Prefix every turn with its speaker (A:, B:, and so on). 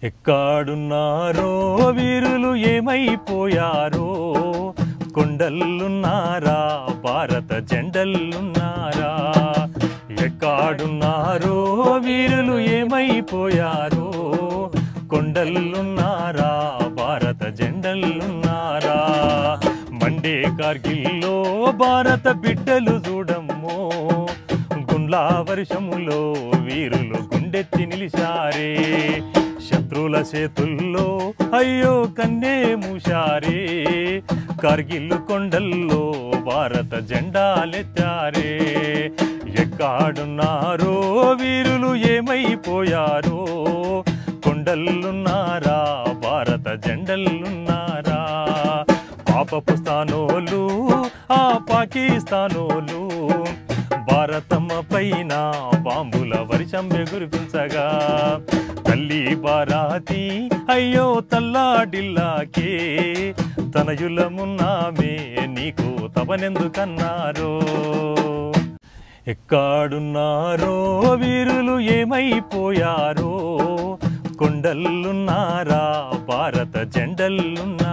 A: ఎక్కడున్నారో వీరులు ఏమైపోయారో కొండల్లున్నారా భారత జెండల్లున్నారా ఎక్కడున్నారో వీరులు ఏమైపోయారో కొండల్లున్నారా భారత జెండల్లున్నారా మండే కార్గిల్లో భారత బిడ్డలు చూడమ్మో గుండ్లా వర్షములో వీరులు గుండెత్తి నిలిచారే శత్రుల చేతుల్లో అయ్యో కన్నే మూశారే కార్గిల్ కొండల్లో భారత జెండాలెత్తారే ఎక్కడున్నారో వీరులు ఏమైపోయారో కొండల్లున్నారా భారత జెండల్లున్నారా పాపపు స్థానోలు ఆ పాకిస్తానోలు భారతమ్మ పైన బాంబుల వర్షం ఎగురిపించగా తల్లి బారాతి అయ్యో తల్లాడిల్లాకే తనయులమున్నామే నీకు తపనెందుకన్నారో ఎక్కడున్నారో వీరులు ఏమైపోయారో కొండల్లున్నారా భారత జెండల్లున్నారా